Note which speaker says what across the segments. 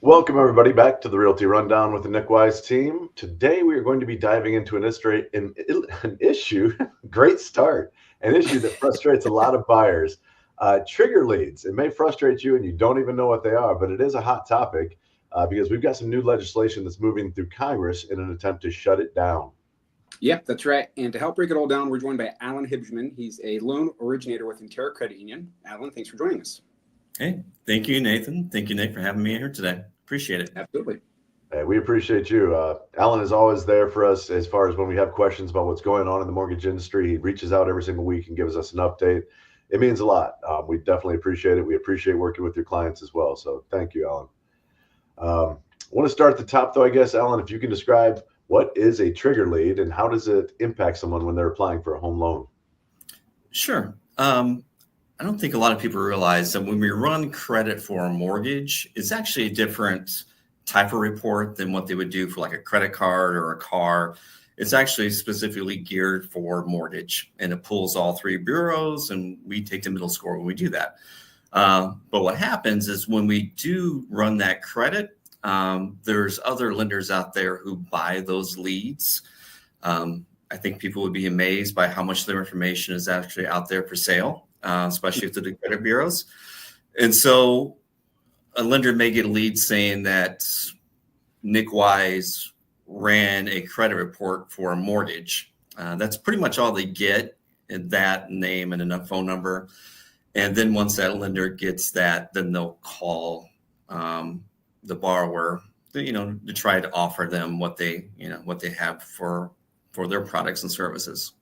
Speaker 1: Welcome, everybody, back to the Realty Rundown with the Nic Wyse team. Today, we are going to be diving into an issue, great start, an issue that frustrates a lot of buyers. Trigger leads. It may frustrate you and you don't even know what they are, but it is a hot topic because we've got some new legislation that's moving through Congress in an attempt to shut it down.
Speaker 2: Yeah, that's right. And to help break it all down, we're joined by Alan Hibshman. He's a loan originator with Interra Credit Union. Alan, thanks for joining us.
Speaker 3: Hey, thank you, Nathan. Thank you, Nick, for having me here today. Appreciate it.
Speaker 2: Absolutely.
Speaker 1: Hey, we appreciate you. Alan is always there for us as far as when we have questions about what's going on in the mortgage industry. He reaches out every single week and gives us an update. It means a lot. We definitely appreciate it. We appreciate working with your clients as well. So thank you, Alan. I want to start at the top, though, I guess, Alan, if you can describe what is a trigger lead and how does it impact someone when they're applying for a home loan?
Speaker 3: Sure. I don't think a lot of people realize that when we run credit for a mortgage, it's actually a different type of report than what they would do for like a credit card or a car. It's actually specifically geared for mortgage, and it pulls all three bureaus, and we take the middle score when we do that. But what happens is when we do run that credit, there's other lenders out there who buy those leads. I think people would be amazed by how much their information is actually out there for sale. Especially through the credit bureaus. And so a lender may get a lead saying that Nic Wyse ran a credit report for a mortgage. That's pretty much all they get, that name and a phone number. And then once that lender gets that, then they'll call the borrower, to try to offer them what they have for their products and services.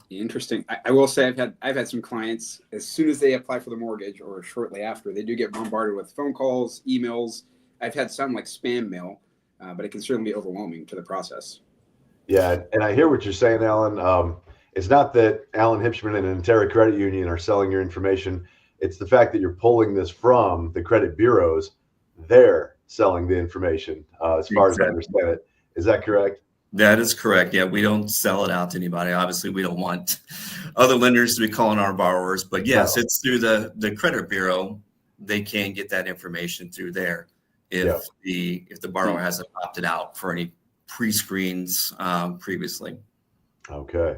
Speaker 2: Interesting. I will say I've had some clients, as soon as they apply for the mortgage or shortly after, they do get bombarded with phone calls, emails. I've had some like spam mail, but it can certainly be overwhelming to the process.
Speaker 1: Yeah, and I hear what you're saying, Alan. It's not that Alan Hibshman and Interra Credit Union are selling your information. It's the fact that you're pulling this from the credit bureaus. They're selling the information, as far as I understand it. Is that correct?
Speaker 3: That is correct. Yeah, we don't sell it out to anybody. Obviously, we don't want other lenders to be calling our borrowers. But yes, It's through the credit bureau. They can get that information through there if the borrower hasn't opted out for any pre-screens previously. Okay.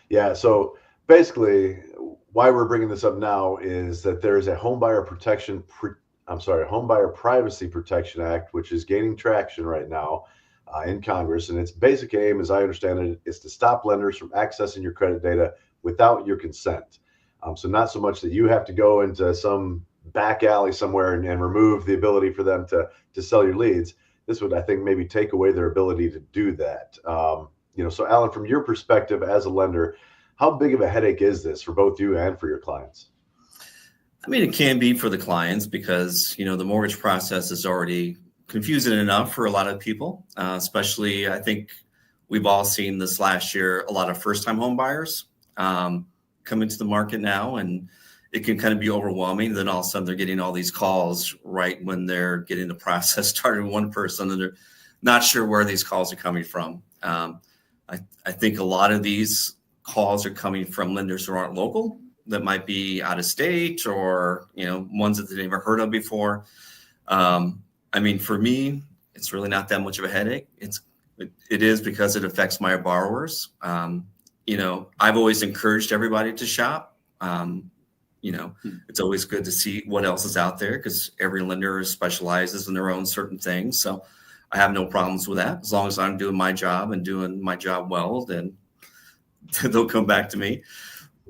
Speaker 1: Yeah. So basically, why we're bringing this up now is that there's a Homebuyer Privacy Protection Act, which is gaining traction right now in Congress, and its basic aim, as I understand it, is to stop lenders from accessing your credit data without your consent. So not so much that you have to go into some back alley somewhere and remove the ability for them to sell your leads. This would, I think, maybe take away their ability to do that. So Alan, from your perspective as a lender, how big of a headache is this for both you and for your clients?
Speaker 3: I mean, it can be for the clients because, the mortgage process is already confusing enough for a lot of people, especially I think we've all seen this last year, a lot of first-time home buyers come into the market now, and it can kind of be overwhelming. Then all of a sudden they're getting all these calls right when they're getting the process started with one person, and they're not sure where these calls are coming from. I think a lot of these calls are coming from lenders who aren't local, that might be out of state or, ones that they've never heard of before. I mean, for me, it's really not that much of a headache. It is because it affects my borrowers. I've always encouraged everybody to shop. It's always good to see what else is out there because every lender specializes in their own certain things. So I have no problems with that. As long as I'm doing my job and doing my job well, then they'll come back to me.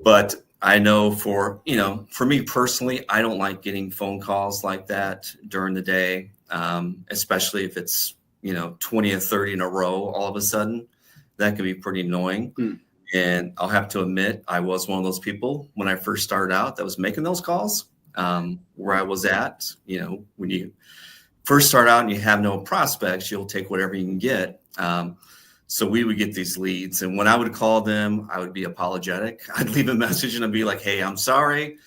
Speaker 3: But I know for me personally, I don't like getting phone calls like that during the day. Especially if it's, 20 or 30 in a row, all of a sudden, that can be pretty annoying. And I'll have to admit, I was one of those people when I first started out that was making those calls, where I was at, when you first start out and you have no prospects, you'll take whatever you can get. So we would get these leads, and when I would call them, I would be apologetic. I'd leave a message and I'd be like, hey, I'm sorry.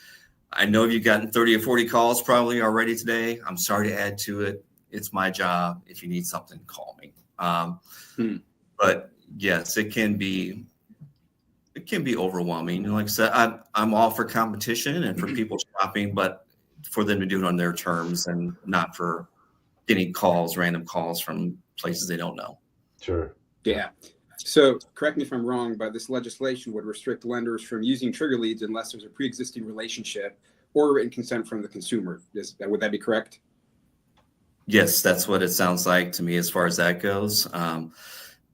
Speaker 3: I know you've gotten 30 or 40 calls probably already today. I'm sorry to add to it. It's my job. If you need something, call me. But yes, it can be overwhelming. Like I said, I'm all for competition and for people shopping, but for them to do it on their terms and not for getting random calls from places they don't know.
Speaker 1: Sure.
Speaker 2: Yeah. So correct me if I'm wrong, but this legislation would restrict lenders from using trigger leads unless there's a pre-existing relationship or written consent from the consumer. Would that be correct?
Speaker 3: Yes, that's what it sounds like to me as far as that goes.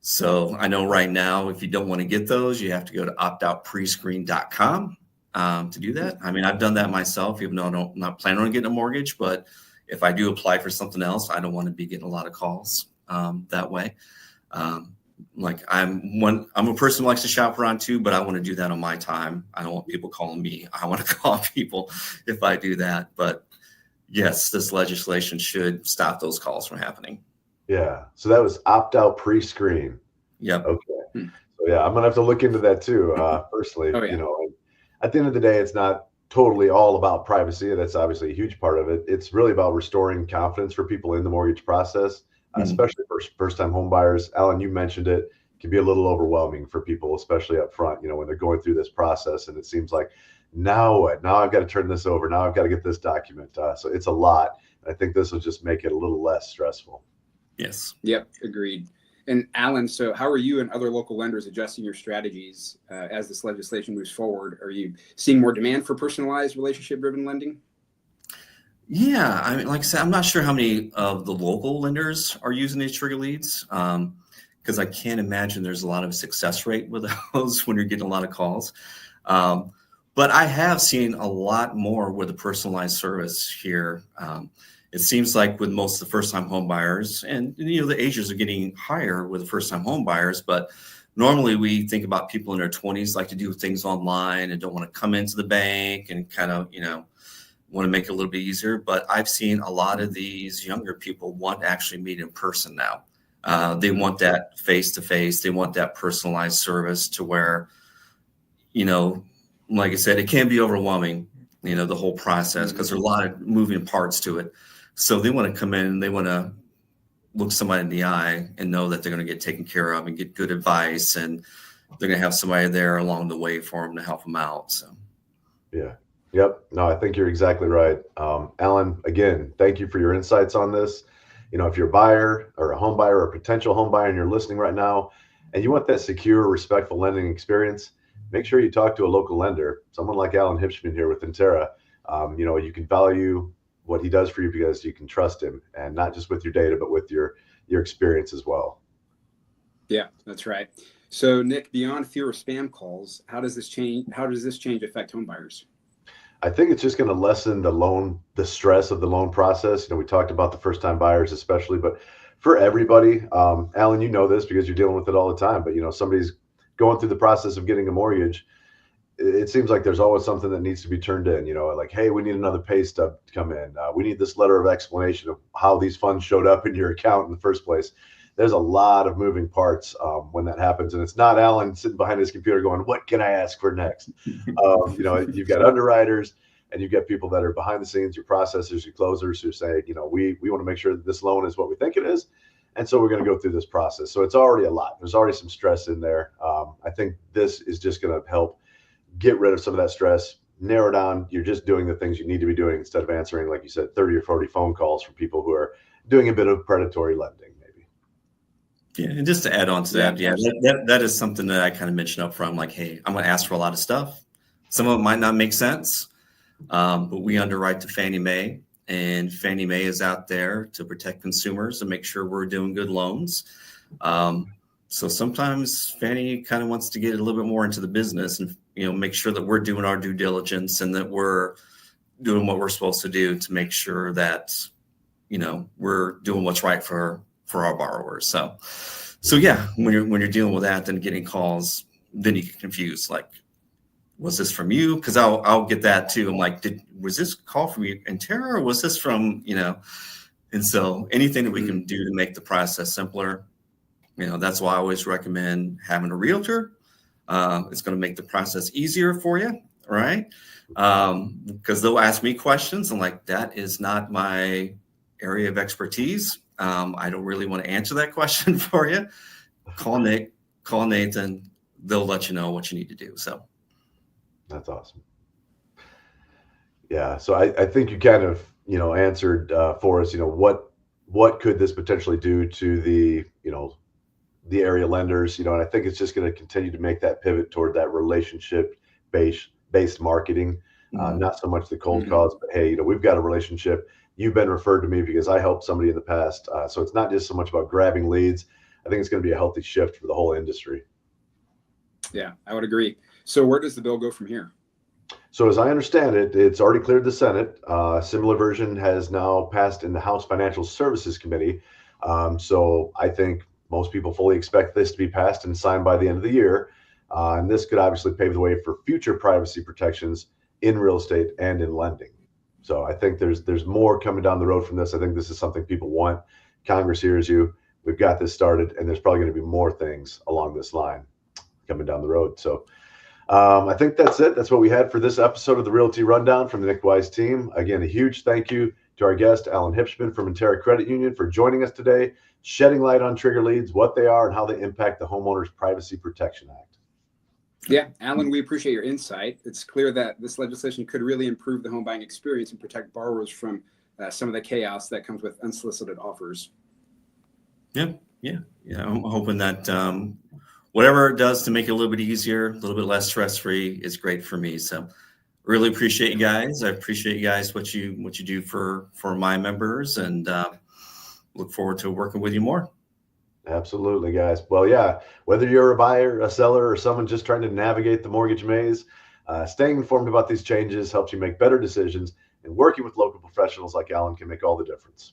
Speaker 3: So I know right now, if you don't want to get those, you have to go to optoutprescreen.com to do that. I mean, I've done that myself, even though I'm not planning on getting a mortgage. But if I do apply for something else, I don't want to be getting a lot of calls that way. Like I'm a person who likes to shop around too, but I want to do that on my time. I don't want people calling me. I want to call people if I do that. But yes, this legislation should stop those calls from happening.
Speaker 1: Yeah. So that was opt-out pre-screen.
Speaker 3: Yep.
Speaker 1: Okay. So yeah, I'm gonna have to look into that too. Personally, you know, at the end of the day, it's not totally all about privacy. That's obviously a huge part of it. It's really about restoring confidence for people in the mortgage process, especially for first-time home buyers. Alan, you mentioned it can be a little overwhelming for people, especially up front, you know, when they're going through this process and it seems like, now what? Now I've got to turn this over. Now I've got to get this document. So it's a lot. I think this will just make it a little less stressful.
Speaker 3: Yes.
Speaker 2: Yep. Agreed. And Alan, so how are you and other local lenders adjusting your strategies as this legislation moves forward? Are you seeing more demand for personalized relationship-driven lending?
Speaker 3: Yeah, I mean, like I said, I'm not sure how many of the local lenders are using these trigger leads because I can't imagine there's a lot of success rate with those when you're getting a lot of calls. But I have seen a lot more with the personalized service here. It seems like with most of the first-time home buyers, and you know the ages are getting higher with the first-time home buyers, but normally we think about people in their 20s like to do things online and don't want to come into the bank and kind of, you know, want to make it a little bit easier. But I've seen a lot of these younger people want to actually meet in person now. They want that face-to-face. They want that personalized service to where, you know, like I said, it can be overwhelming, you know, the whole process because there's a lot of moving parts to it. So they want to come in and they want to look somebody in the eye and know that they're going to get taken care of and get good advice. And they're going to have somebody there along the way for them to help them out. So,
Speaker 1: yeah. Yep. No, I think you're exactly right. Alan, again, thank you for your insights on this. You know, if you're a buyer or a home buyer or a potential home buyer and you're listening right now and you want that secure, respectful lending experience, make sure you talk to a local lender, someone like Alan Hibshman here with Interra. You know, you can value what he does for you because you can trust him, and not just with your data, but with your experience as well. Yeah,
Speaker 2: that's right. So Nic, beyond fewer spam calls, how does this change affect home buyers?
Speaker 1: I think it's just going to lessen the stress of the loan process. You know, we talked about the first-time buyers especially, but for everybody, Alan, you know this because you're dealing with it all the time, but you know, somebody's going through the process of getting a mortgage. It seems like there's always something that needs to be turned in, you know, like, hey, we need another pay stub to come in. We need this letter of explanation of how these funds showed up in your account in the first place. There's a lot of moving parts when that happens. And it's not Alan sitting behind his computer going, what can I ask for next? You know, you've got underwriters and you've got people that are behind the scenes, your processors, your closers who say, you know, we want to make sure that this loan is what we think it is. And so we're going to go through this process. So it's already a lot. There's already some stress in there. I think this is just going to help get rid of some of that stress, narrow down. You're just doing the things you need to be doing instead of answering, like you said, 30 or 40 phone calls from people who are doing a bit of predatory lending, maybe.
Speaker 3: Yeah, and just to add on to that, that is something that I kind of mentioned up front. Like, hey, I'm going to ask for a lot of stuff. Some of it might not make sense, but we underwrite to Fannie Mae, and Fannie Mae is out there to protect consumers and make sure we're doing good loans. So sometimes Fannie kind of wants to get a little bit more into the business and, you know, make sure that we're doing our due diligence and that we're doing what we're supposed to do to make sure that, you know, we're doing what's right for our borrowers. So yeah, when you're dealing with that, then getting calls, then you get confused. Like, was this from you? Because I'll get that too. I'm like, was this call from you in Interra, or was this from, you know? And so anything that we can do to make the process simpler, you know, that's why I always recommend having a realtor. It's going to make the process easier for you, right? Because they'll ask me questions. I'm like, that is not my area of expertise. I don't really want to answer that question for you. Call Nic, call Nathan. They'll let you know what you need to do. So
Speaker 1: that's awesome. Yeah. So I think you kind of, answered for us, what could this potentially do to the area lenders, and I think it's just going to continue to make that pivot toward that relationship based marketing, not so much the cold calls, but hey, we've got a relationship. You've been referred to me because I helped somebody in the past. So it's not just so much about grabbing leads. I think it's going to be a healthy shift for the whole industry.
Speaker 2: Yeah, I would agree. So where does the bill go from here?
Speaker 1: So as I understand it, it's already cleared the Senate. Similar version has now passed in the House Financial Services Committee. So I think most people fully expect this to be passed and signed by the end of the year. And this could obviously pave the way for future privacy protections in real estate and in lending. So I think there's more coming down the road from this. I think this is something people want. Congress hears you. We've got this started, and there's probably going to be more things along this line coming down the road. So I think that's it. That's what we had for this episode of the Realty Rundown from the Nic Wyse team. Again, a huge thank you to our guest, Alan Hibshman from Interra Credit Union, for joining us today, shedding light on trigger leads, what they are, and how they impact the Homeowners Privacy Protection Act.
Speaker 2: Yeah, Alan, we appreciate your insight. It's clear that this legislation could really improve the home buying experience and protect borrowers from some of the chaos that comes with unsolicited offers.
Speaker 3: Yeah. I'm hoping that whatever it does to make it a little bit easier, a little bit less stress-free is great for me. So really appreciate you guys. I appreciate you guys, what you do for my members, and look forward to working with you more.
Speaker 1: Absolutely, guys. Well, yeah, whether you're a buyer, a seller, or someone just trying to navigate the mortgage maze, staying informed about these changes helps you make better decisions, and working with local professionals like Alan can make all the difference.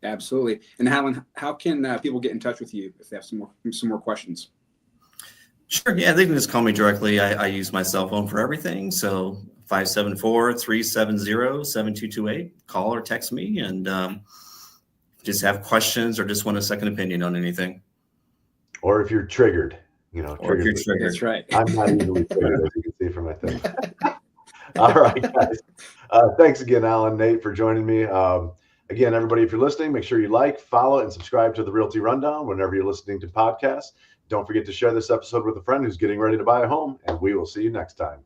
Speaker 2: Absolutely. And Alan, how can people get in touch with you if they have some more questions?
Speaker 3: Sure. Yeah, they can just call me directly. I use my cell phone for everything. So 574-370-7228. Call or text me, and just have questions or just want a second opinion on anything.
Speaker 1: Or if you're triggered,
Speaker 3: Or if you're triggered.
Speaker 2: That's right.
Speaker 1: I'm not easily triggered, as you can see from my thing. All right, guys. Thanks again, Alan, Nate, for joining me. Again, everybody, if you're listening, make sure you like, follow, and subscribe to the Realty Rundown whenever you're listening to podcasts. Don't forget to share this episode with a friend who's getting ready to buy a home, and we will see you next time.